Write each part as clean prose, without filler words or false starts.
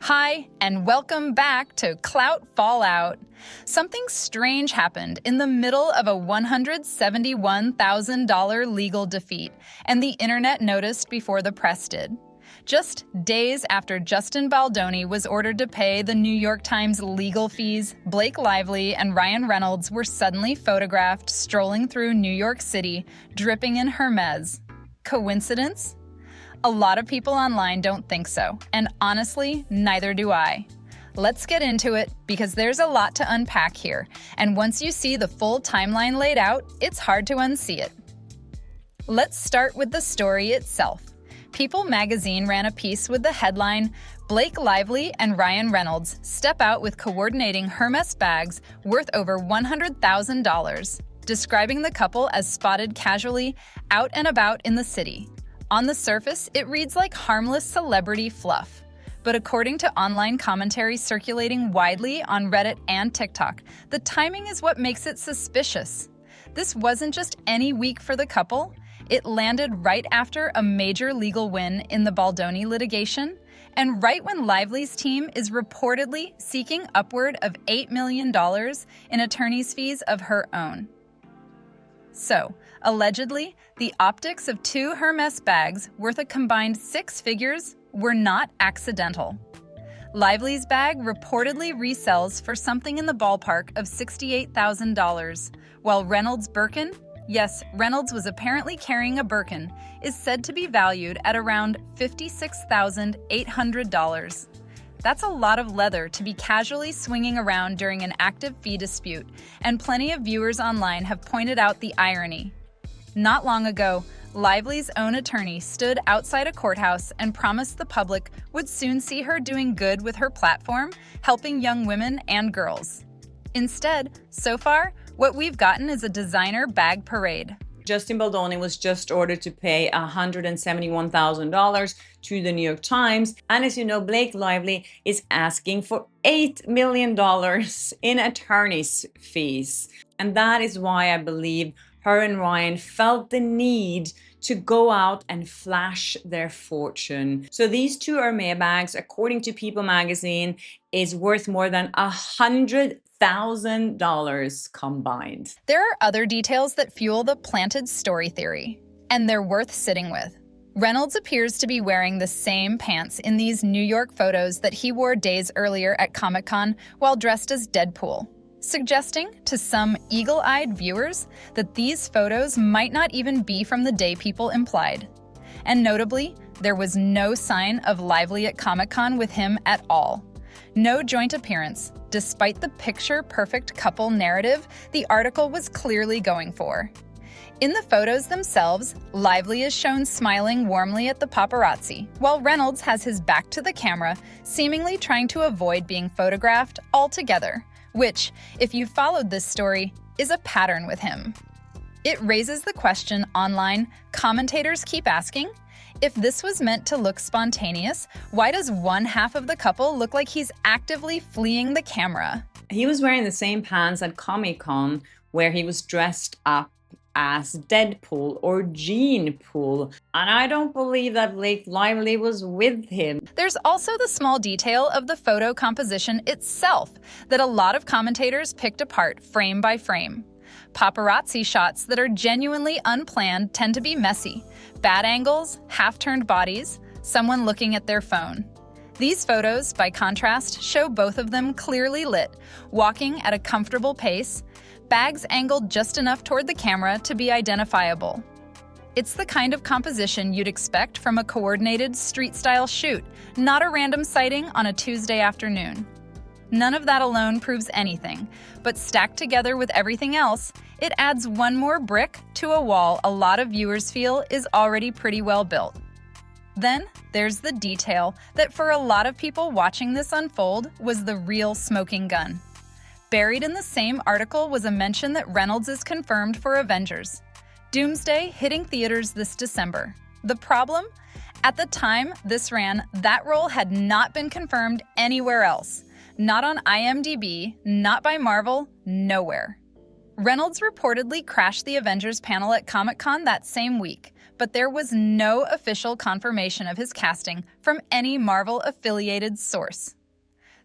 Hi, and welcome back to Clout Fallout. Something strange happened in the middle of a $171,000 legal defeat, and the internet noticed before the press did. Just days after Justin Baldoni was ordered to pay the New York Times legal fees, Blake Lively and Ryan Reynolds were suddenly photographed strolling through New York City, dripping in Hermès. Coincidence? A lot of people online don't think so, and honestly, neither do I. Let's get into it, because there's a lot to unpack here, and once you see the full timeline laid out, it's hard to unsee it. Let's start with the story itself. People magazine ran a piece with the headline, "Blake Lively and Ryan Reynolds step out with coordinating Hermès bags worth over $100,000, describing the couple as spotted casually out and about in the city. On the surface, it reads like harmless celebrity fluff. But according to online commentary circulating widely on Reddit and TikTok, the timing is what makes it suspicious. This wasn't just any week for the couple. It landed right after a major legal win in the Baldoni litigation, and right when Lively's team is reportedly seeking upward of $8 million in attorney's fees of her own. So, allegedly, the optics of two Hermès bags worth a combined 6 figures were not accidental. Lively's bag reportedly resells for something in the ballpark of $68,000, while Reynolds' Birkin, yes, Reynolds was apparently carrying a Birkin, is said to be valued at around $56,800. That's a lot of leather to be casually swinging around during an active fee dispute, and plenty of viewers online have pointed out the irony. Not long ago, Lively's own attorney stood outside a courthouse and promised the public would soon see her doing good with her platform, helping young women and girls. Instead, so far, what we've gotten is a designer bag parade. Justin Baldoni was just ordered to pay $171,000 to the New York Times. And as you know, Blake Lively is asking for $8 million in attorney's fees. And that is why I believe her and Ryan felt the need to go out and flash their fortune. So these two Hermès bags, according to People magazine, is worth more than $100,000 combined. There are other details that fuel the planted story theory, and they're worth sitting with. Reynolds appears to be wearing the same pants in these New York photos that he wore days earlier at Comic-Con while dressed as Deadpool, suggesting to some eagle-eyed viewers that these photos might not even be from the day people implied. And notably, there was no sign of Lively at Comic-Con with him at all. No joint appearance, despite the picture-perfect couple narrative the article was clearly going for. In the photos themselves, Lively is shown smiling warmly at the paparazzi, while Reynolds has his back to the camera, seemingly trying to avoid being photographed altogether, which, if you followed this story, is a pattern with him. It raises the question online commentators keep asking, if this was meant to look spontaneous, why does one half of the couple look like he's actively fleeing the camera? He was wearing the same pants at Comic-Con where he was dressed up as Deadpool or Gene Pool, and I don't believe that Blake Lively was with him. There's also the small detail of the photo composition itself that a lot of commentators picked apart frame by frame. Paparazzi shots that are genuinely unplanned tend to be messy. Bad angles, half-turned bodies, someone looking at their phone. These photos, by contrast, show both of them clearly lit, walking at a comfortable pace, bags angled just enough toward the camera to be identifiable. It's the kind of composition you'd expect from a coordinated street-style shoot, not a random sighting on a Tuesday afternoon. None of that alone proves anything, but stacked together with everything else, it adds one more brick to a wall a lot of viewers feel is already pretty well built. Then there's the detail that for a lot of people watching this unfold was the real smoking gun. Buried in the same article was a mention that Reynolds is confirmed for Avengers. Doomsday hitting theaters this December. The problem? At the time this ran, that role had not been confirmed anywhere else. Not on IMDb, not by Marvel, nowhere. Reynolds reportedly crashed the Avengers panel at Comic-Con that same week, but there was no official confirmation of his casting from any Marvel-affiliated source.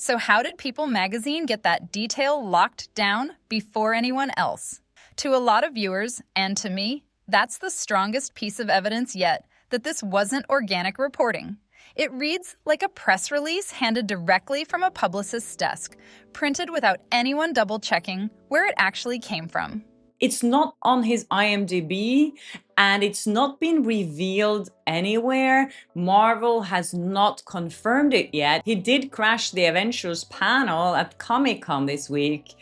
So how did People magazine get that detail locked down before anyone else? To a lot of viewers, and to me, that's the strongest piece of evidence yet that this wasn't organic reporting. It reads like a press release handed directly from a publicist's desk, printed without anyone double-checking where it actually came from. It's not on his IMDb, and it's not been revealed anywhere. Marvel has not confirmed it yet. He did crash the Avengers panel at Comic-Con this week,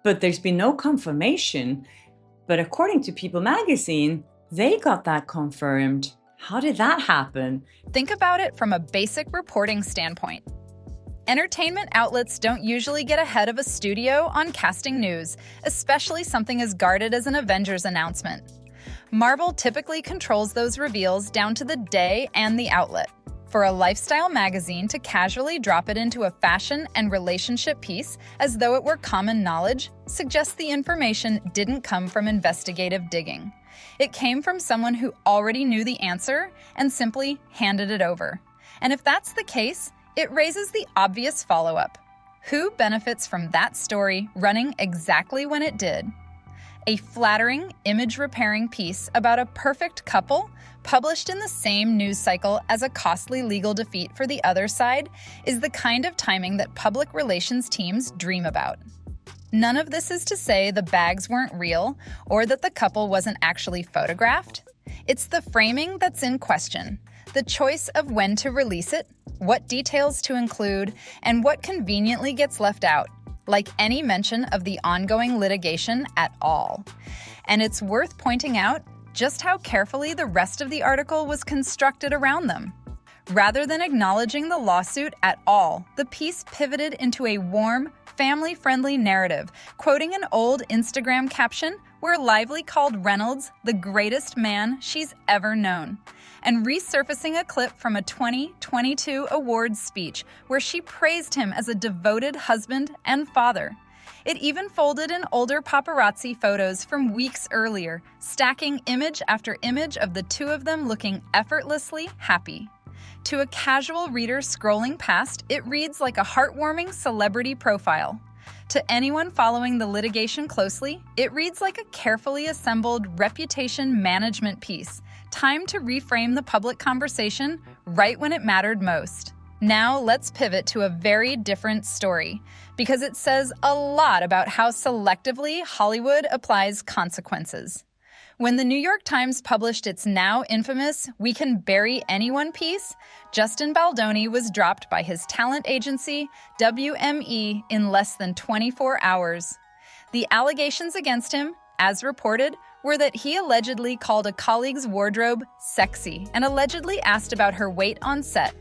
but there's been no confirmation. But according to People magazine, they got that confirmed. How did that happen? Think about it from a basic reporting standpoint. Entertainment outlets don't usually get ahead of a studio on casting news, especially something as guarded as an Avengers announcement. Marvel typically controls those reveals down to the day and the outlet. For a lifestyle magazine to casually drop it into a fashion and relationship piece as though it were common knowledge suggests the information didn't come from investigative digging. It came from someone who already knew the answer and simply handed it over. And if that's the case, it raises the obvious follow-up. Who benefits from that story running exactly when it did? A flattering, image-repairing piece about a perfect couple published in the same news cycle as a costly legal defeat for the other side is the kind of timing that public relations teams dream about. None of this is to say the bags weren't real or that the couple wasn't actually photographed. It's the framing that's in question, the choice of when to release it, what details to include, and what conveniently gets left out, like any mention of the ongoing litigation at all. And it's worth pointing out just how carefully the rest of the article was constructed around them. Rather than acknowledging the lawsuit at all, the piece pivoted into a warm, family-friendly narrative, quoting an old Instagram caption where Lively called Reynolds the greatest man she's ever known, and resurfacing a clip from a 2022 awards speech where she praised him as a devoted husband and father. It even folded in older paparazzi photos from weeks earlier, stacking image after image of the two of them looking effortlessly happy. To a casual reader scrolling past, it reads like a heartwarming celebrity profile. To anyone following the litigation closely, it reads like a carefully assembled reputation management piece, timed to reframe the public conversation right when it mattered most. Now let's pivot to a very different story, because it says a lot about how selectively Hollywood applies consequences. When the New York Times published its now infamous "We Can Bury Anyone" piece, Justin Baldoni was dropped by his talent agency, WME, in less than 24 hours. The allegations against him, as reported, were that he allegedly called a colleague's wardrobe sexy and allegedly asked about her weight on set.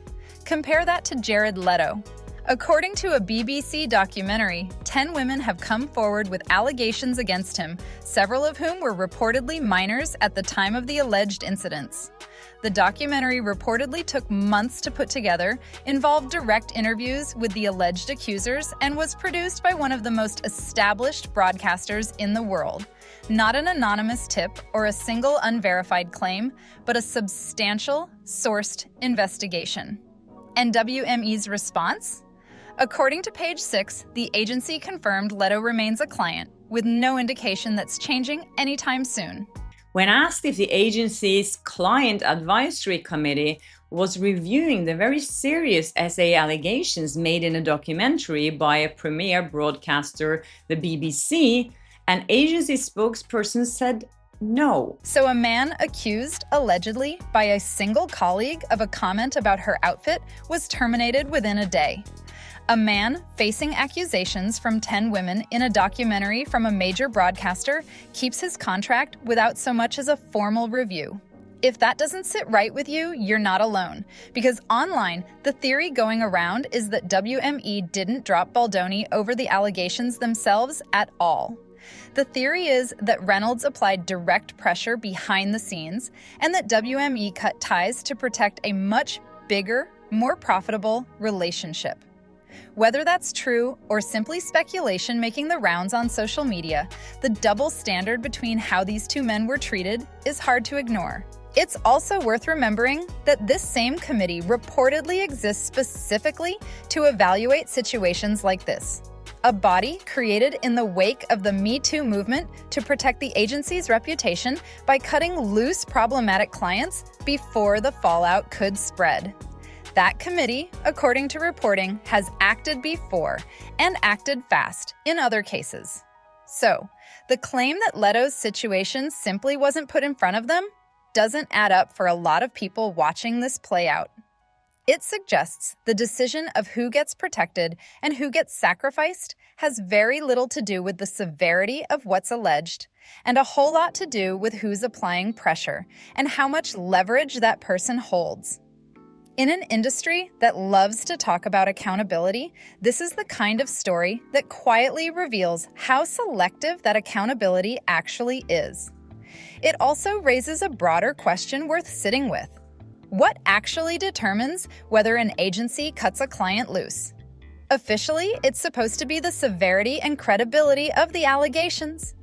Compare that to Jared Leto. According to a BBC documentary, 10 women have come forward with allegations against him, several of whom were reportedly minors at the time of the alleged incidents. The documentary reportedly took months to put together, involved direct interviews with the alleged accusers, and was produced by one of the most established broadcasters in the world. Not an anonymous tip or a single unverified claim, but a substantial, sourced investigation. And WME's response? According to page 6, the agency confirmed Leto remains a client, with no indication that's changing anytime soon. When asked if the agency's client advisory committee was reviewing the very serious SA allegations made in a documentary by a premier broadcaster, the BBC, an agency spokesperson said no. So a man accused, allegedly, by a single colleague of a comment about her outfit was terminated within a day. A man facing accusations from 10 women in a documentary from a major broadcaster keeps his contract without so much as a formal review. If that doesn't sit right with you, you're not alone, because online, the theory going around is that WME didn't drop Baldoni over the allegations themselves at all. The theory is that Reynolds applied direct pressure behind the scenes and that WME cut ties to protect a much bigger, more profitable relationship. Whether that's true or simply speculation making the rounds on social media, the double standard between how these two men were treated is hard to ignore. It's also worth remembering that this same committee reportedly exists specifically to evaluate situations like this. A body created in the wake of the Me Too movement to protect the agency's reputation by cutting loose problematic clients before the fallout could spread. That committee, according to reporting, has acted before and acted fast in other cases. So, the claim that Leto's situation simply wasn't put in front of them doesn't add up for a lot of people watching this play out. It suggests the decision of who gets protected and who gets sacrificed has very little to do with the severity of what's alleged, and a whole lot to do with who's applying pressure and how much leverage that person holds. In an industry that loves to talk about accountability, this is the kind of story that quietly reveals how selective that accountability actually is. It also raises a broader question worth sitting with. What actually determines whether an agency cuts a client loose? Officially, it's supposed to be the severity and credibility of the allegations.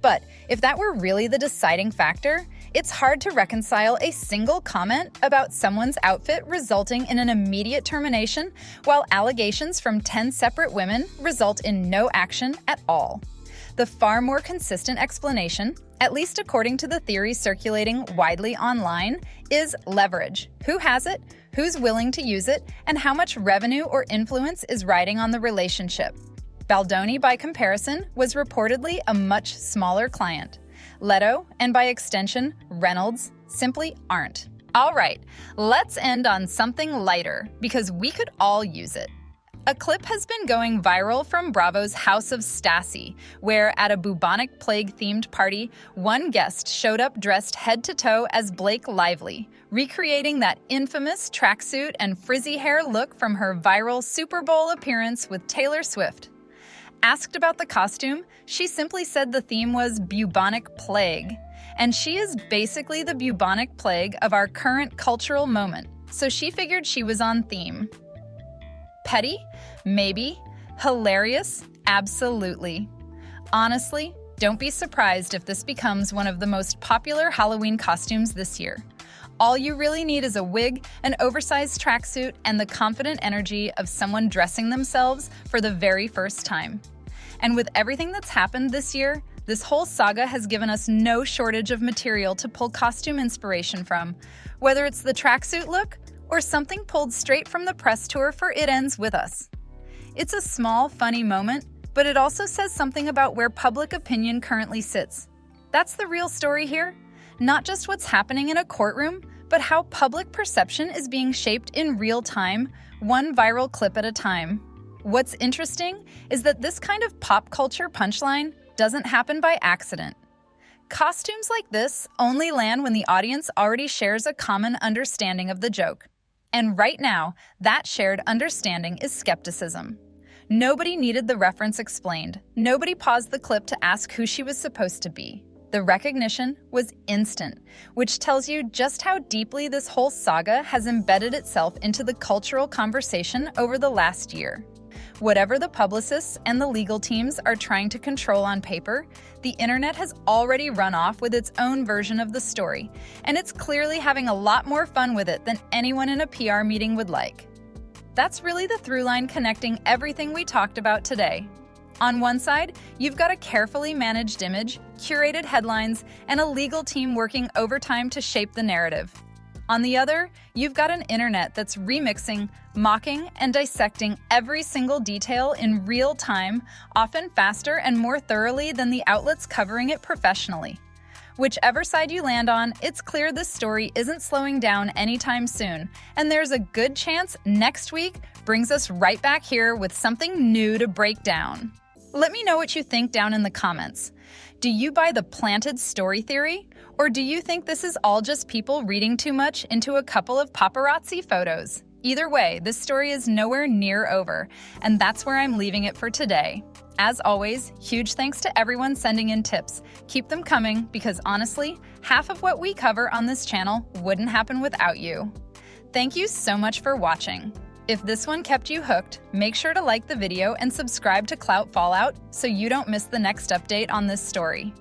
But if that were really the deciding factor, it's hard to reconcile a single comment about someone's outfit resulting in an immediate termination, while allegations from 10 separate women result in no action at all. The far more consistent explanation, at least according to the theory circulating widely online, is leverage. Who has it, who's willing to use it, and how much revenue or influence is riding on the relationship. Baldoni, by comparison, was reportedly a much smaller client. Leto, and by extension, Reynolds, simply aren't. All right, let's end on something lighter, because we could all use it. A clip has been going viral from Bravo's House of Stassi, where at a bubonic plague-themed party, one guest showed up dressed head to toe as Blake Lively, recreating that infamous tracksuit and frizzy hair look from her viral Super Bowl appearance with Taylor Swift. Asked about the costume, she simply said the theme was bubonic plague, and she is basically the bubonic plague of our current cultural moment, so she figured she was on theme. Petty? Maybe. Hilarious? Absolutely. Honestly, don't be surprised if this becomes one of the most popular Halloween costumes this year. All you really need is a wig, an oversized tracksuit, and the confident energy of someone dressing themselves for the very first time. And with everything that's happened this year, this whole saga has given us no shortage of material to pull costume inspiration from, whether it's the tracksuit look or something pulled straight from the press tour for It Ends With Us. It's a small, funny moment, but it also says something about where public opinion currently sits. That's the real story here. Not just what's happening in a courtroom, but how public perception is being shaped in real time, one viral clip at a time. What's interesting is that this kind of pop culture punchline doesn't happen by accident. Costumes like this only land when the audience already shares a common understanding of the joke. And right now, that shared understanding is skepticism. Nobody needed the reference explained. Nobody paused the clip to ask who she was supposed to be. The recognition was instant, which tells you just how deeply this whole saga has embedded itself into the cultural conversation over the last year. Whatever the publicists and the legal teams are trying to control on paper, the internet has already run off with its own version of the story, and it's clearly having a lot more fun with it than anyone in a PR meeting would like. That's really the through line connecting everything we talked about today. On one side, you've got a carefully managed image, curated headlines, and a legal team working overtime to shape the narrative. On the other, you've got an internet that's remixing, mocking, and dissecting every single detail in real time, often faster and more thoroughly than the outlets covering it professionally. Whichever side you land on, it's clear this story isn't slowing down anytime soon, and there's a good chance next week brings us right back here with something new to break down. Let me know what you think down in the comments. Do you buy the planted story theory? Or do you think this is all just people reading too much into a couple of paparazzi photos? Either way, this story is nowhere near over, and that's where I'm leaving it for today. As always, huge thanks to everyone sending in tips. Keep them coming because honestly, half of what we cover on this channel wouldn't happen without you. Thank you so much for watching. If this one kept you hooked, make sure to like the video and subscribe to Clout Fallout so you don't miss the next update on this story.